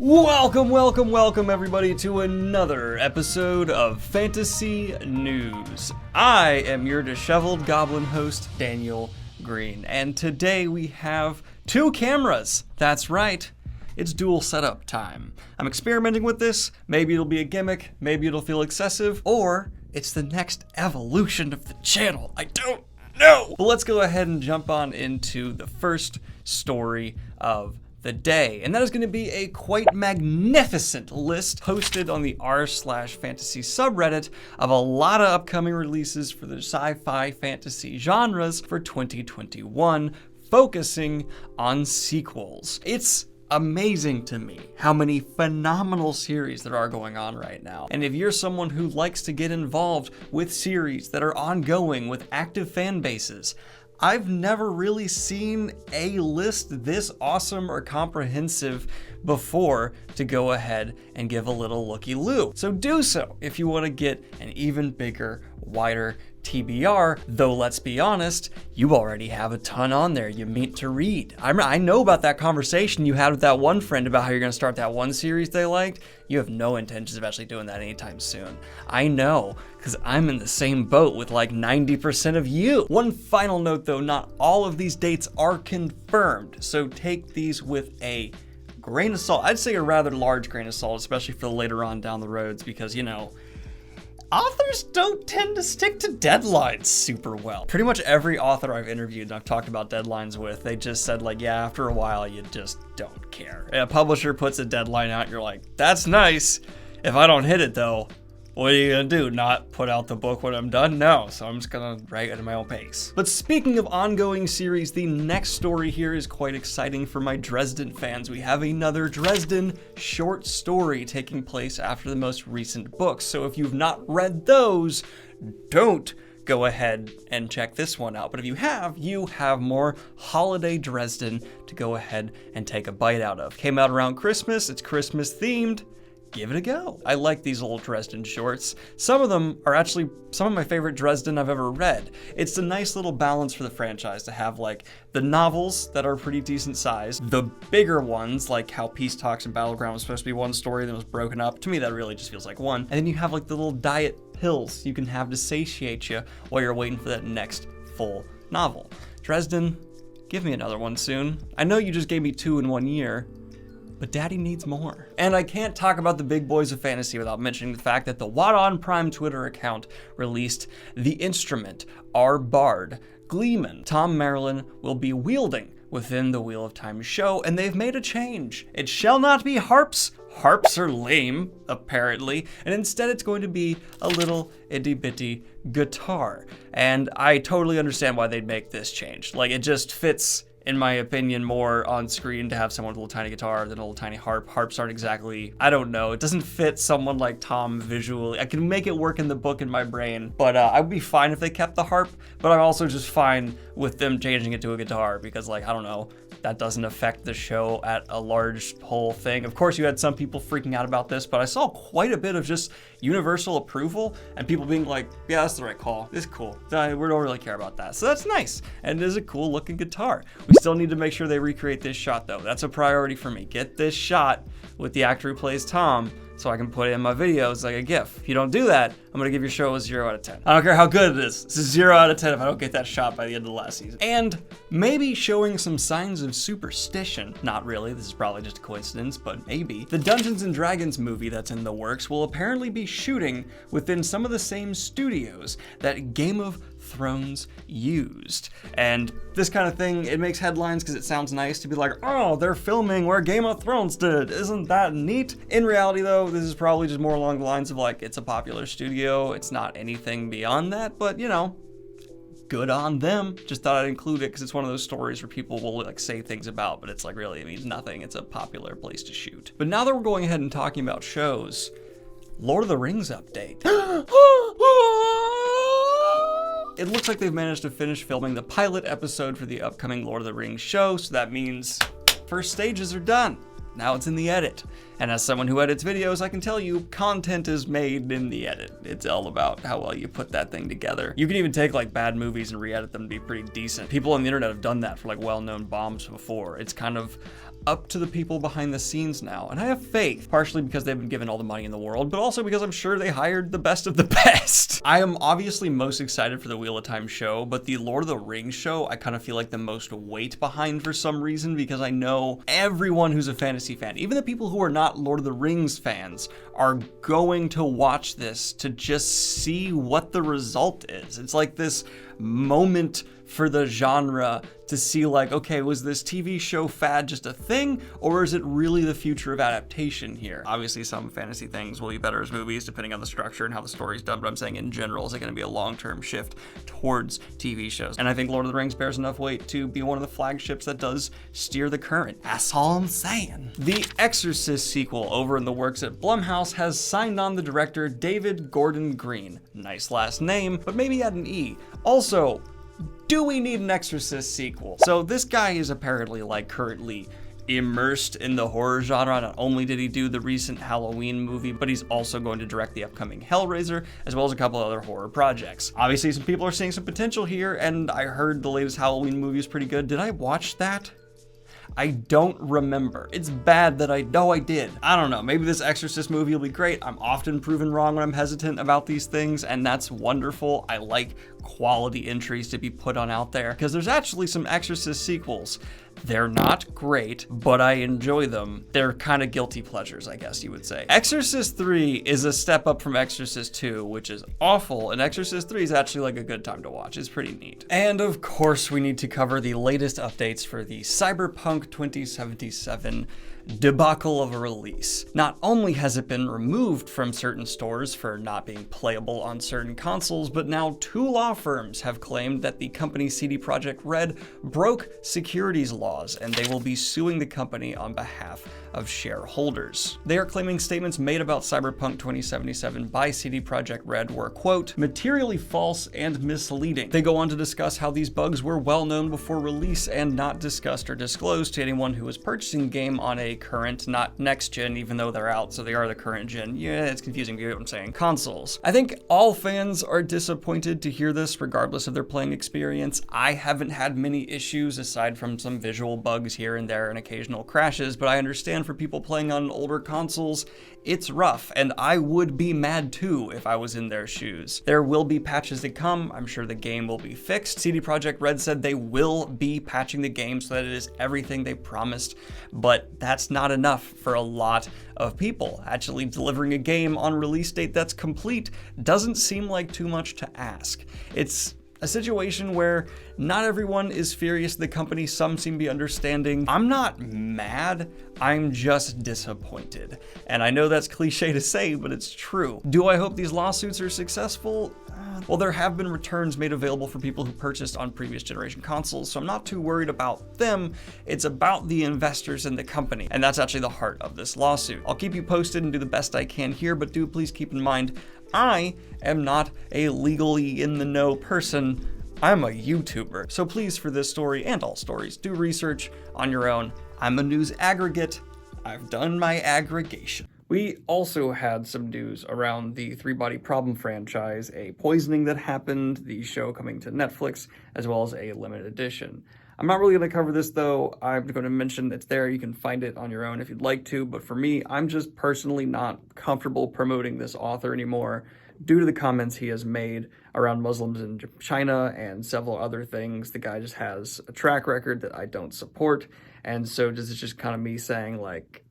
Welcome everybody to another episode of Fantasy News. I am your disheveled goblin host, Daniel Greene, and today we have two cameras. That's right, it's dual setup time. I'm experimenting with this. Maybe it'll be a gimmick, maybe it'll feel excessive, or it's the next evolution of the channel. I don't know. But let's go ahead and jump on into the first story of the day, and that is going to be a quite magnificent list posted on the r/fantasy subreddit of a lot of upcoming releases for the sci-fi fantasy genres for 2021, focusing on sequels. It's amazing to me how many phenomenal series there are going on right now. And if you're someone who likes to get involved with series that are ongoing with active fan bases, I've never really seen a list this awesome or comprehensive before to go ahead and give a little looky-loo. So do so if you want to get an even bigger, wider TBR, though let's be honest, you already have a ton on there you meant to read. I know about that conversation you had with that one friend about how you're going to start that one series they liked. You have no intentions of actually doing that anytime soon. I know, because I'm in the same boat with like 90% of you. One final note though, not all of these dates are confirmed, so take these with a grain of salt. I'd say a rather large grain of salt, especially for later on down the roads, because, you know, authors don't tend to stick to deadlines super well. Pretty much every author I've interviewed and I've talked about deadlines with, they just said like, yeah, after a while, you just don't care. And a publisher puts a deadline out, and you're like, that's nice. If I don't hit it though, what are you gonna do? Not put out the book when I'm done? No, so I'm just gonna write at my own pace. But speaking of ongoing series, the next story here is quite exciting for my Dresden fans. We have another Dresden short story taking place after the most recent books. So if you've not read those, don't go ahead and check this one out. But if you have more holiday Dresden to go ahead and take a bite out of. Came out around Christmas, it's Christmas themed. Give it a go. I like these old Dresden shorts. Some of them are actually some of my favorite Dresden I've ever read. It's a nice little balance for the franchise to have like the novels that are pretty decent size, the bigger ones like how Peace Talks and Battleground was supposed to be one story that was broken up. To me, that really just feels like one. And then you have like the little diet pills you can have to satiate you while you're waiting for that next full novel. Dresden, give me another one soon. I know you just gave me 2 in 1 year, but Daddy needs more. And I can't talk about the big boys of fantasy without mentioning the fact that the What On Prime Twitter account released The Instrument, Our Bard, Gleeman, Thom Merrilin will be wielding within the Wheel of Time show, and they've made a change. It shall not be harps. Harps are lame, apparently, and instead it's going to be a little itty-bitty guitar. And I totally understand why they'd make this change. Like, it just fits, in my opinion, more on screen to have someone with a little tiny guitar than a little tiny harp. Harps aren't exactly, I don't know, it doesn't fit someone like Thom visually. I can make it work in the book in my brain, but I would be fine if they kept the harp, but I'm also just fine with them changing it to a guitar because, like, I don't know, that doesn't affect the show at a large whole thing. Of course, you had some people freaking out about this, but I saw quite a bit of just universal approval and people being like, yeah, that's the right call. It's cool. We don't really care about that. So that's nice. And it is a cool looking guitar. We still need to make sure they recreate this shot though. That's a priority for me. Get this shot with the actor who plays Thom so I can put it in my videos like a GIF. If you don't do that, I'm gonna give your show a 0 out of 10. I don't care how good it is. It's a 0 out of 10 if I don't get that shot by the end of the last season. And maybe showing some signs of superstition. Not really, this is probably just a coincidence, but maybe. The Dungeons and Dragons movie that's in the works will apparently be shooting within some of the same studios that Game of Thrones used. And this kind of thing, it makes headlines because it sounds nice to be like, oh, they're filming where Game of Thrones did. Isn't that neat? In reality though, this is probably just more along the lines of like, it's a popular studio. It's not anything beyond that, but you know, good on them. Just thought I'd include it because it's one of those stories where people will like say things about, but it's like really, it means nothing. It's a popular place to shoot. But now that we're going ahead and talking about shows, Lord of the Rings update. It looks like they've managed to finish filming the pilot episode for the upcoming Lord of the Rings show, so that means first stages are done. Now it's in the edit. And as someone who edits videos, I can tell you, content is made in the edit. It's all about how well you put that thing together. You can even take like bad movies and re-edit them to be pretty decent. People on the internet have done that for like well-known bombs before. It's kind of up to the people behind the scenes now, and I have faith, partially because they've been given all the money in the world, but also because I'm sure they hired the best of the best. I am obviously most excited for the Wheel of Time show, but the Lord of the Rings show, I kind of feel like the most weight behind for some reason, because I know everyone who's a fantasy fan, even the people who are not Lord of the Rings fans, are going to watch this to just see what the result is. It's like this moment for the genre to see like, okay, was this TV show fad just a thing, or is it really the future of adaptation here? Obviously, some fantasy things will be better as movies, depending on the structure and how the story's done, but I'm saying in general, is it gonna be a long-term shift towards TV shows? And I think Lord of the Rings bears enough weight to be one of the flagships that does steer the current. That's all I'm saying. The Exorcist sequel over in the works at Blumhouse has signed on the director David Gordon Greene. Nice last name, but maybe add an E. Also, do we need an Exorcist sequel? So this guy is apparently like currently immersed in the horror genre. Not only did he do the recent Halloween movie, but he's also going to direct the upcoming Hellraiser, as well as a couple other horror projects. Obviously, some people are seeing some potential here, and I heard the latest Halloween movie is pretty good. Did I watch that? I don't remember. It's bad that I know I did. I don't know, maybe this Exorcist movie will be great. I'm often proven wrong when I'm hesitant about these things, and that's wonderful. I like quality entries to be put on out there, because there's actually some Exorcist sequels. They're not great, but I enjoy them. They're kind of guilty pleasures, I guess you would say. Exorcist 3 is a step up from Exorcist 2, which is awful, and Exorcist 3 is actually like a good time to watch. It's pretty neat. And of course, we need to cover the latest updates for the Cyberpunk 2077 debacle of a release. Not only has it been removed from certain stores for not being playable on certain consoles, but now 2 law firms have claimed that the company CD Projekt Red broke securities laws, and they will be suing the company on behalf of shareholders. They are claiming statements made about Cyberpunk 2077 by CD Projekt Red were, quote, materially false and misleading. They go on to discuss how these bugs were well known before release and not discussed or disclosed to anyone who was purchasing the game on a current, not next gen, even though they're out, so they are the current gen. Yeah, it's confusing, you get what I'm saying. Consoles. I think all fans are disappointed to hear this, regardless of their playing experience. I haven't had many issues aside from some visual bugs here and there and occasional crashes, but I understand for people playing on older consoles, it's rough, and I would be mad too if I was in their shoes. There will be patches that come. I'm sure the game will be fixed. CD Projekt Red said they will be patching the game so that it is everything they promised, but that's not enough for a lot of people. Actually, delivering a game on release date that's complete doesn't seem like too much to ask. It's a situation where not everyone is furious at the company, some seem to be understanding. I'm not mad, I'm just disappointed. And I know that's cliche to say, but it's true. Do I hope these lawsuits are successful? Well, there have been returns made available for people who purchased on previous generation consoles, so I'm not too worried about them. It's about the investors in the company, and that's actually the heart of this lawsuit. I'll keep you posted and do the best I can here, but do please keep in mind, I am not a legally in the know person. I'm a YouTuber. So please, for this story and all stories, do research on your own. I'm a news aggregate. I've done my aggregation. We also had some news around the Three Body Problem franchise, a poisoning that happened, the show coming to Netflix, as well as a limited edition. I'm not really going to cover this though. I'm going to mention it's there. You can find it on your own if you'd like to, but for me, I'm just personally not comfortable promoting this author anymore due to the comments he has made around Muslims in China and several other things. The guy just has a track record that I don't support, and so this is just kind of me saying like,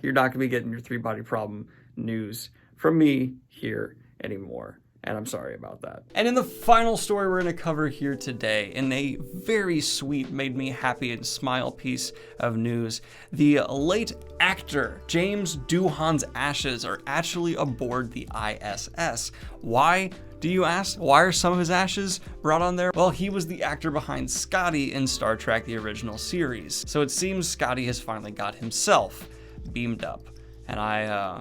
you're not going to be getting your Three Body Problem news from me here anymore. And I'm sorry about that. And in the final story we're going to cover here today, in a very sweet, made me happy and smile piece of news, the late actor James Doohan's ashes are actually aboard the ISS. Why, do you ask? Why are some of his ashes brought on there? Well, he was the actor behind Scotty in Star Trek, the original series. So it seems Scotty has finally got himself beamed up. And I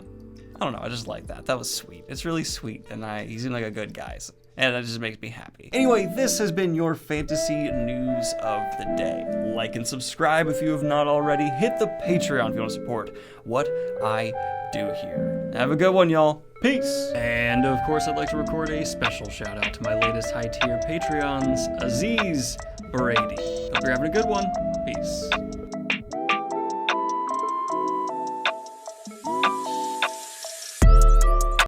don't know, I just like that. That was sweet. It's really sweet, and he seemed like a good guy, and that just makes me happy. Anyway, this has been your fantasy news of the day. Like and subscribe if you have not already. Hit the Patreon if you want to support what I do here. Have a good one, y'all. Peace. And of course, I'd like to record a special shout out to my latest high tier Patreons, Aziz Brady. Hope you're having a good one. Peace.